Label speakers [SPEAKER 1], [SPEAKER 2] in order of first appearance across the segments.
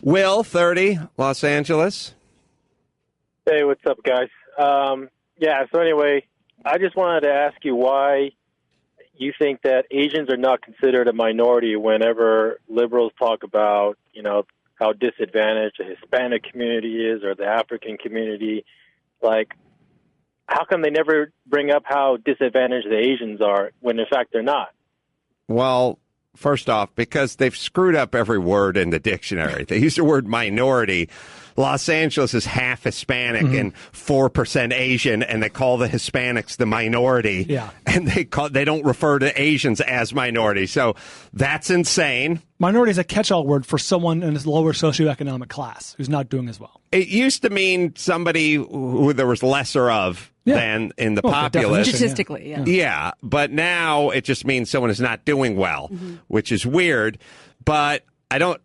[SPEAKER 1] Will, 30, Los Angeles.
[SPEAKER 2] Hey, what's up, guys? So anyway, I just wanted to ask you why you think that Asians are not considered a minority whenever liberals talk about, how disadvantaged the Hispanic community is or the African community. Like, how come they never bring up how disadvantaged the Asians are when, in fact, they're not?
[SPEAKER 1] Well, first off, because they've screwed up every word in the dictionary. They use the word minority. Los Angeles is half Hispanic and 4% Asian, and they call the Hispanics the minority.
[SPEAKER 3] Yeah.
[SPEAKER 1] And they don't refer to Asians as minority. So that's insane.
[SPEAKER 3] Minority is a catch-all word for someone in a lower socioeconomic class who's not doing as well.
[SPEAKER 1] It used to mean somebody who there was lesser of than in the populace.
[SPEAKER 4] Statistically,
[SPEAKER 1] Yeah, but now it just means someone is not doing well, which is weird. But I don't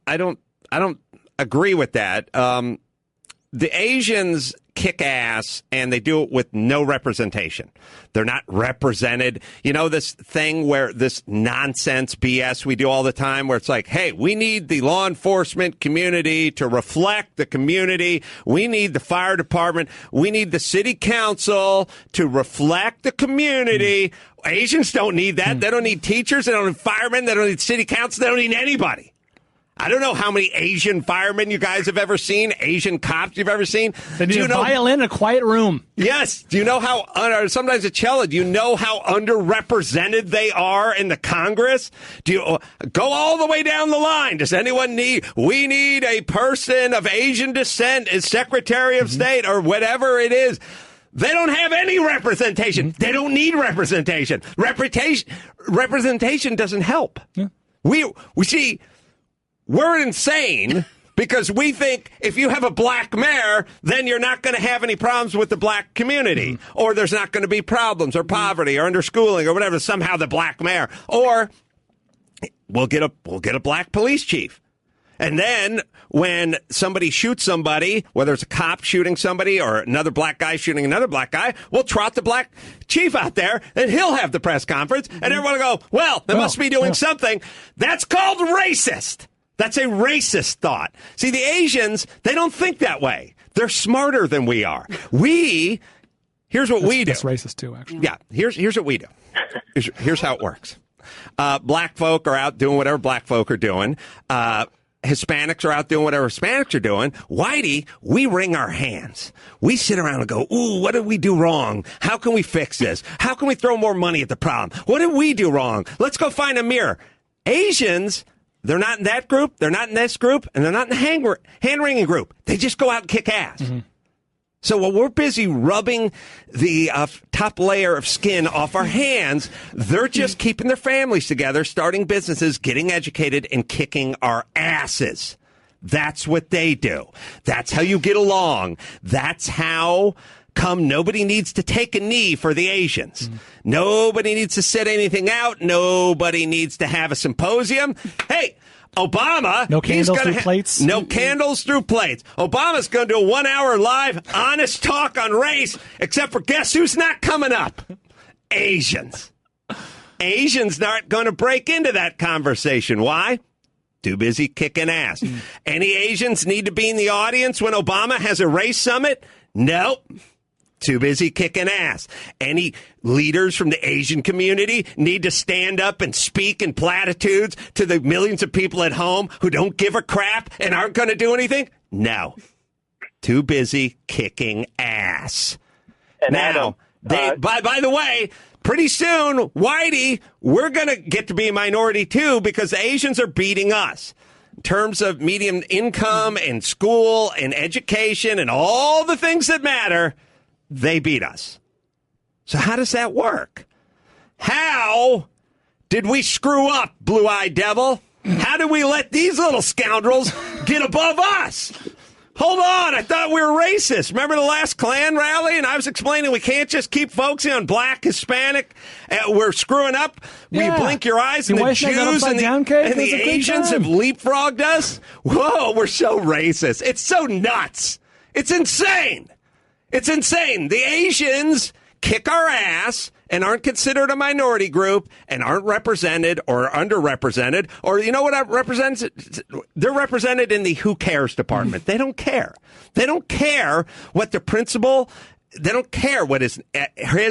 [SPEAKER 1] agree with that. The Asians kick ass, and they do it with no representation. They're not represented. You know, this thing where this nonsense BS we do all the time where it's like, hey, we need the law enforcement community to reflect the community. We need the fire department. We need the city council to reflect the community. Asians don't need that. They don't need teachers. They don't need firemen. They don't need city council. They don't need anybody. I don't know how many Asian firemen you guys have ever seen, Asian cops you've ever seen.
[SPEAKER 3] They need a violin, a quiet room.
[SPEAKER 1] Yes. Do you know how, sometimes a cello, do you know how underrepresented they are in the Congress? Do you go all the way down the line? Does anyone we need a person of Asian descent as Secretary of State or whatever it is. They don't have any representation. They don't need representation. Representation doesn't help.
[SPEAKER 3] Yeah.
[SPEAKER 1] We see... We're insane because we think if you have a black mayor, then you're not going to have any problems with the black community, or there's not going to be problems or poverty or underschooling or whatever. Somehow the black mayor, or we'll get a black police chief. And then when somebody shoots somebody, whether it's a cop shooting somebody or another black guy shooting another black guy, we'll trot the black chief out there and he'll have the press conference and everyone will go, well, they must be doing something. That's called racist. That's a racist thought. See, the Asians, they don't think that way. They're smarter than we are. Here's what we do.
[SPEAKER 3] That's racist too, actually.
[SPEAKER 1] Yeah, here's what we do. Here's how it works. Black folk are out doing whatever black folk are doing. Hispanics are out doing whatever Hispanics are doing. Whitey, we wring our hands. We sit around and go, ooh, what did we do wrong? How can we fix this? How can we throw more money at the problem? What did we do wrong? Let's go find a mirror. Asians... They're not in that group, they're not in this group, and they're not in the hand-wringing group. They just go out and kick ass. So while we're busy rubbing the top layer of skin off our hands, they're just keeping their families together, starting businesses, getting educated, and kicking our asses. That's what they do. That's how you get along. That's how... come nobody needs to take a knee for the Asians. Nobody needs to sit anything out. Nobody needs to have a symposium. Hey, Obama.
[SPEAKER 3] No candles through plates.
[SPEAKER 1] No candles through plates. Obama's going to do a 1 hour live honest talk on race, except for guess who's not coming up? Asians. Asians aren't going to break into that conversation. Why? Too busy kicking ass. Any Asians need to be in the audience when Obama has a race summit? Nope. Too busy kicking ass. Any leaders from the Asian community need to stand up and speak in platitudes to the millions of people at home who don't give a crap and aren't going to do anything? No. Too busy kicking ass.
[SPEAKER 2] And
[SPEAKER 1] now, by the way, pretty soon, Whitey, we're going to get to be a minority too because the Asians are beating us. In terms of median income and school and education and all the things that matter, they beat us. So how does that work? How did we screw up, blue-eyed devil? How did we let these little scoundrels get above us? Hold on, I thought we were racist. Remember the last Klan rally? And I was explaining we can't just keep focusing on black, Hispanic. We're screwing up.
[SPEAKER 3] Yeah.
[SPEAKER 1] We blink your eyes, and the Jews and the Asians have leapfrogged us. Whoa, we're so racist. It's so nuts. It's insane. It's insane. The Asians kick our ass and aren't considered a minority group and aren't represented or underrepresented, or you know what represents? They're represented in the who cares department. They don't care. They don't care what the principal. They don't care what his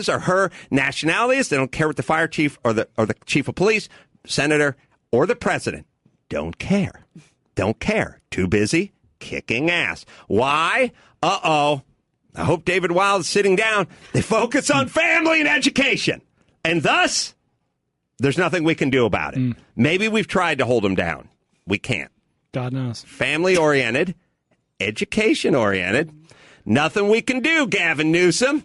[SPEAKER 1] or her nationality is. They don't care what the fire chief or the chief of police, senator, or the president. Don't care. Don't care. Too busy kicking ass. Why? Uh-oh. I hope David Wild is sitting down. They focus on family and education. And thus, there's nothing we can do about it. Maybe we've tried to hold them down. We can't.
[SPEAKER 3] God knows.
[SPEAKER 1] Family-oriented, education-oriented. Nothing we can do, Gavin Newsom.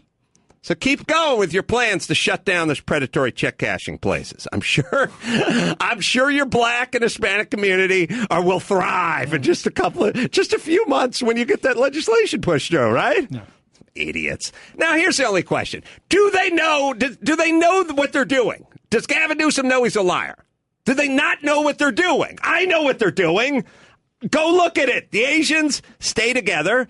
[SPEAKER 1] So keep going with your plans to shut down this predatory check cashing places. I'm sure your black and Hispanic community will thrive in just a few months when you get that legislation pushed through, right?
[SPEAKER 3] No.
[SPEAKER 1] Idiots. Now here's the only question: do they know what they're doing? Does Gavin Newsom know he's a liar? Do they not know what they're doing? I know what they're doing. Go look at it. The Asians stay together.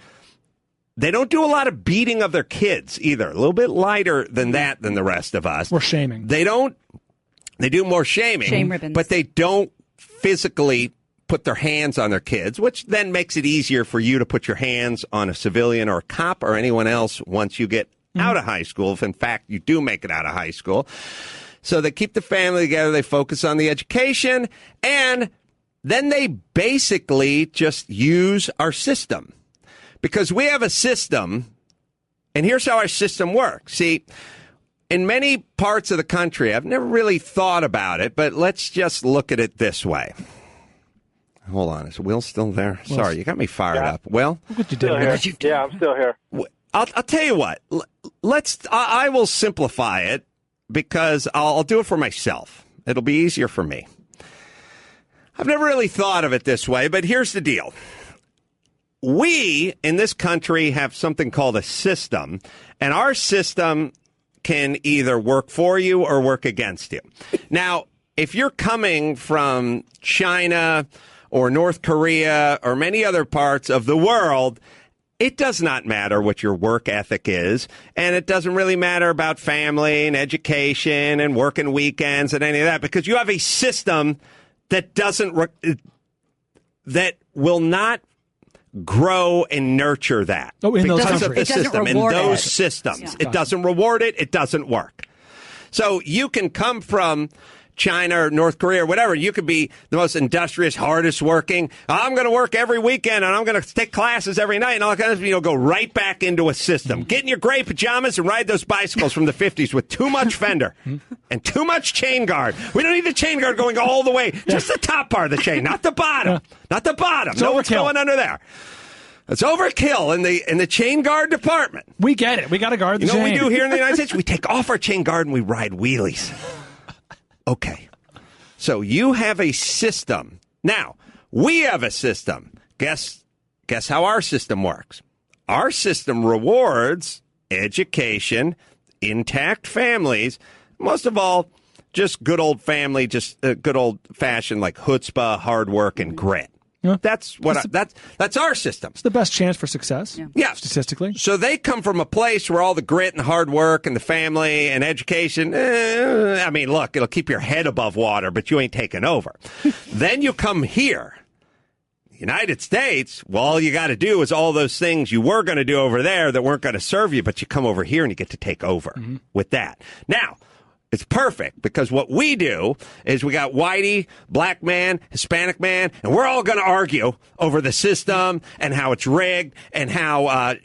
[SPEAKER 1] They don't do a lot of beating of their kids either. A little bit lighter than that than the rest of us.
[SPEAKER 3] Or shaming.
[SPEAKER 1] They do more shaming.
[SPEAKER 4] Shame ribbons.
[SPEAKER 1] But they don't physically put their hands on their kids, which then makes it easier for you to put your hands on a civilian or a cop or anyone else once you get out of high school, if in fact you do make it out of high school. So they keep the family together. They focus on the education. And then they basically just use our system. Because we have a system, and here's how our system works. See, in many parts of the country, I've never really thought about it, but let's just look at it this way. Hold on, is Will still there? Sorry, you got me fired up. Will?
[SPEAKER 3] What you did here?
[SPEAKER 2] Yeah, I'm still here.
[SPEAKER 1] I'll tell you what. I will simplify it because I'll do it for myself. It'll be easier for me. I've never really thought of it this way, but here's the deal. We, in this country, have something called a system, and our system can either work for you or work against you. Now, if you're coming from China or North Korea or many other parts of the world, it does not matter what your work ethic is, and it doesn't really matter about family and education and working weekends and any of that, because you have a system that that will not grow and nurture that.
[SPEAKER 3] Oh, in those
[SPEAKER 1] because of the
[SPEAKER 3] countries.
[SPEAKER 1] system, in those systems.
[SPEAKER 4] Yeah.
[SPEAKER 1] It doesn't reward it. It doesn't work. So you can come from China or North Korea or whatever. You could be the most industrious, hardest working. I'm going to work every weekend and I'm going to take classes every night and all that kind of stuff. Go right back into a system. Get in your gray pajamas and ride those bicycles from the 50s with too much fender and too much chain guard. We don't need the chain guard going all the way. Just the top part of the chain, not the bottom. Not the bottom.
[SPEAKER 3] It's
[SPEAKER 1] know what's
[SPEAKER 3] overkill.
[SPEAKER 1] going under there. It's overkill in the chain guard department.
[SPEAKER 3] We get it. We got to guard the
[SPEAKER 1] You know
[SPEAKER 3] chain.
[SPEAKER 1] what we do here in the United States? We take off our chain guard and we ride wheelies. Okay. So you have a system. Now, we have a system. Guess how our system works. Our system rewards education, intact families, most of all, just good old family, just good old fashioned like chutzpah, hard work, and grit.
[SPEAKER 3] Yeah.
[SPEAKER 1] That's our system.
[SPEAKER 3] It's the best chance for success.
[SPEAKER 1] Yeah.
[SPEAKER 3] Statistically.
[SPEAKER 1] So they come from a place where all the grit and the hard work and the family and education, I mean, look, it'll keep your head above water, but you ain't taking over. Then you come here, United States, well, all you got to do is all those things you were going to do over there that weren't going to serve you, but you come over here and you get to take over with that. Now, it's perfect because what we do is we got whitey, black man, Hispanic man, and we're all going to argue over the system and how it's rigged and how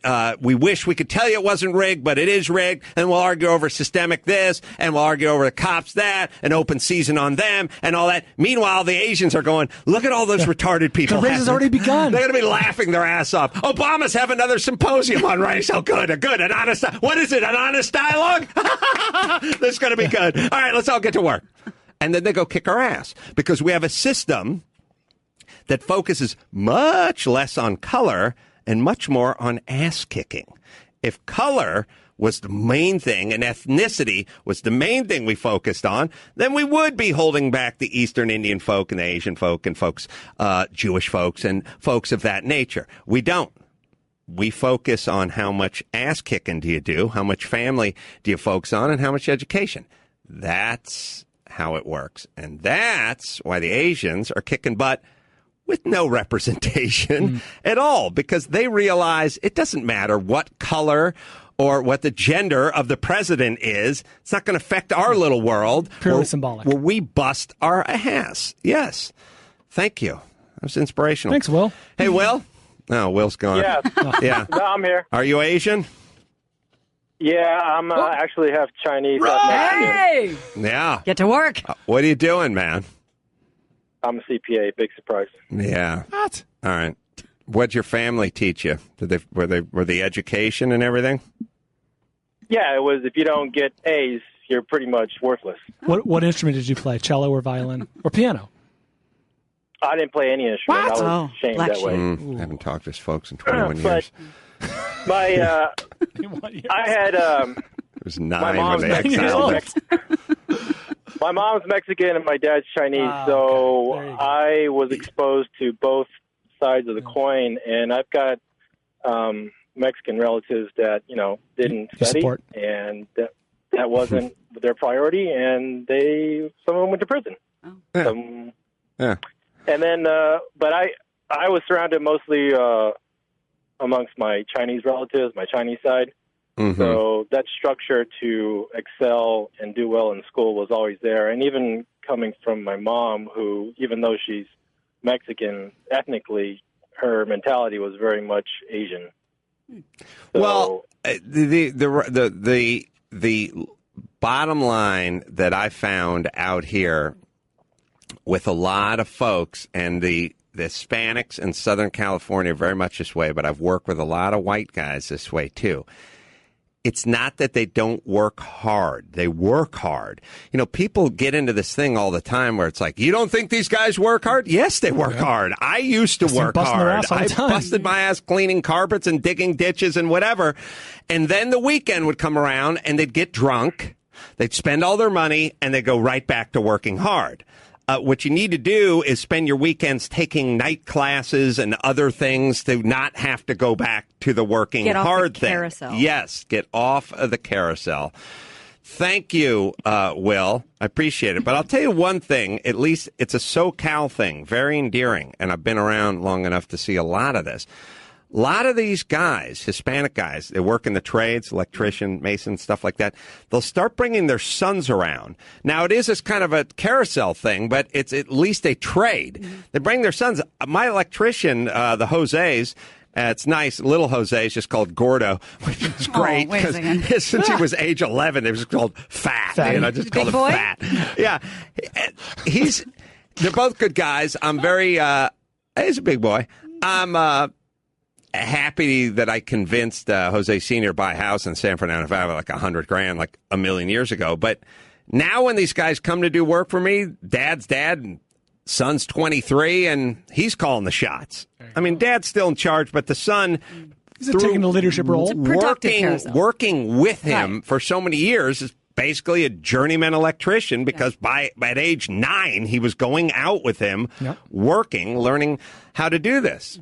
[SPEAKER 1] we wish we could tell you it wasn't rigged, but it is rigged. And we'll argue over systemic this and we'll argue over the cops that and open season on them and all that. Meanwhile, the Asians are going, look at all those retarded people.
[SPEAKER 3] The race has already begun.
[SPEAKER 1] They're going to be laughing their ass off. Obama's have another symposium on race. Oh, good, an honest, what is it, an honest dialogue? This is going to be good. All right, let's all get to work. And then they go kick our ass because we have a system that focuses much less on color and much more on ass kicking. If color was the main thing and ethnicity was the main thing we focused on, then we would be holding back the Eastern Indian folk and the Asian folk and folks, Jewish folks and folks of that nature. We don't. we focus on how much ass kicking do you do, how much family do you focus on, and how much education. That's how it works. And that's why the Asians are kicking butt with no representation at all, because they realize it doesn't matter what color or what the gender of the president is. It's not going to affect our little world.
[SPEAKER 3] Purely symbolic.
[SPEAKER 1] Where we bust our ass. Yes. Thank you. That was inspirational.
[SPEAKER 3] Thanks, Will.
[SPEAKER 1] Hey, Will. Oh, Will's gone.
[SPEAKER 2] Yeah.
[SPEAKER 1] Yeah.
[SPEAKER 2] No, I'm here.
[SPEAKER 1] Are you Asian?
[SPEAKER 2] Yeah, I'm actually half Chinese, half Mexican.
[SPEAKER 4] Hey!
[SPEAKER 1] Yeah.
[SPEAKER 4] Get to work.
[SPEAKER 1] What are you doing, man?
[SPEAKER 2] I'm a CPA. Big surprise.
[SPEAKER 1] Yeah.
[SPEAKER 3] What?
[SPEAKER 1] All right. What'd your family teach you? Were the education and everything?
[SPEAKER 2] Yeah, it was. If you don't get A's, you're pretty much worthless.
[SPEAKER 3] What instrument did you play? Cello or violin or piano?
[SPEAKER 2] I didn't play any instrument.
[SPEAKER 4] What?
[SPEAKER 2] I was shamed
[SPEAKER 4] black
[SPEAKER 2] that way.
[SPEAKER 1] Haven't talked to these folks in 21
[SPEAKER 2] But
[SPEAKER 1] years.
[SPEAKER 2] my, I had
[SPEAKER 1] It was 9
[SPEAKER 2] my
[SPEAKER 1] when
[SPEAKER 2] mom's
[SPEAKER 1] they
[SPEAKER 2] Mexican.
[SPEAKER 1] exiled me.
[SPEAKER 2] My mom's Mexican and my dad's Chinese,
[SPEAKER 3] Ah,
[SPEAKER 2] so
[SPEAKER 3] okay. There you go.
[SPEAKER 2] I was exposed to both sides of the coin, and I've got Mexican relatives that didn't
[SPEAKER 3] You
[SPEAKER 2] study,
[SPEAKER 3] support.
[SPEAKER 2] and that wasn't their priority, and some of them went to prison.
[SPEAKER 1] Yeah. Yeah.
[SPEAKER 2] And then, but I was surrounded mostly amongst my Chinese relatives, my Chinese side.
[SPEAKER 1] Mhm.
[SPEAKER 2] So that structure to excel and do well in school was always there. And even coming from my mom, who, even though she's Mexican ethnically, her mentality was very much Asian. So,
[SPEAKER 1] Well, the bottom line that I found out here with a lot of folks, and the Hispanics in Southern California are very much this way, but I've worked with a lot of white guys this way too. It's not that they don't work hard. They work hard. People get into this thing all the time where it's like, you don't think these guys work hard? Yes, they work hard. I used to work
[SPEAKER 3] busting their
[SPEAKER 1] hard.
[SPEAKER 3] ass all the
[SPEAKER 1] I
[SPEAKER 3] time.
[SPEAKER 1] busted my ass cleaning carpets and digging ditches and whatever. And then the weekend would come around and they'd get drunk. They'd spend all their money and they'd go right back to working hard. What you need to do is spend your weekends taking night classes and other things to not have to go back to the working
[SPEAKER 4] Get off
[SPEAKER 1] hard
[SPEAKER 4] the
[SPEAKER 1] thing.
[SPEAKER 4] carousel.
[SPEAKER 1] Yes, get off of the carousel. Thank you, Will. I appreciate it. But I'll tell you one thing, at least it's a SoCal thing, very endearing, and I've been around long enough to see a lot of this. A lot of these guys, Hispanic guys, they work in the trades, electrician, mason, stuff like that. They'll start bringing their sons around. Now, it is this kind of a carousel thing, but it's at least a trade. Mm-hmm. They bring their sons. My electrician, the Jose's, it's nice. Little Jose is just called Gordo, which is great.
[SPEAKER 4] wait a second.
[SPEAKER 1] Since he was age 11, it was called Fat. Just called him
[SPEAKER 4] boy?
[SPEAKER 1] Fat. Yeah. They're both good guys. I'm very, he's a big boy. I'm, happy that I convinced Jose Sr. to buy a house in San Fernando Valley like $100,000 like a million years ago. But now when these guys come to do work for me, dad's dad and son's 23 and he's calling the shots. I mean, dad's still in charge, but the son
[SPEAKER 3] Is it taking the leadership role?
[SPEAKER 4] Productive carousel.
[SPEAKER 1] working with him
[SPEAKER 4] Right.
[SPEAKER 1] for so many years is basically a journeyman electrician because by at age 9 he was going out with him, working, learning how to do this.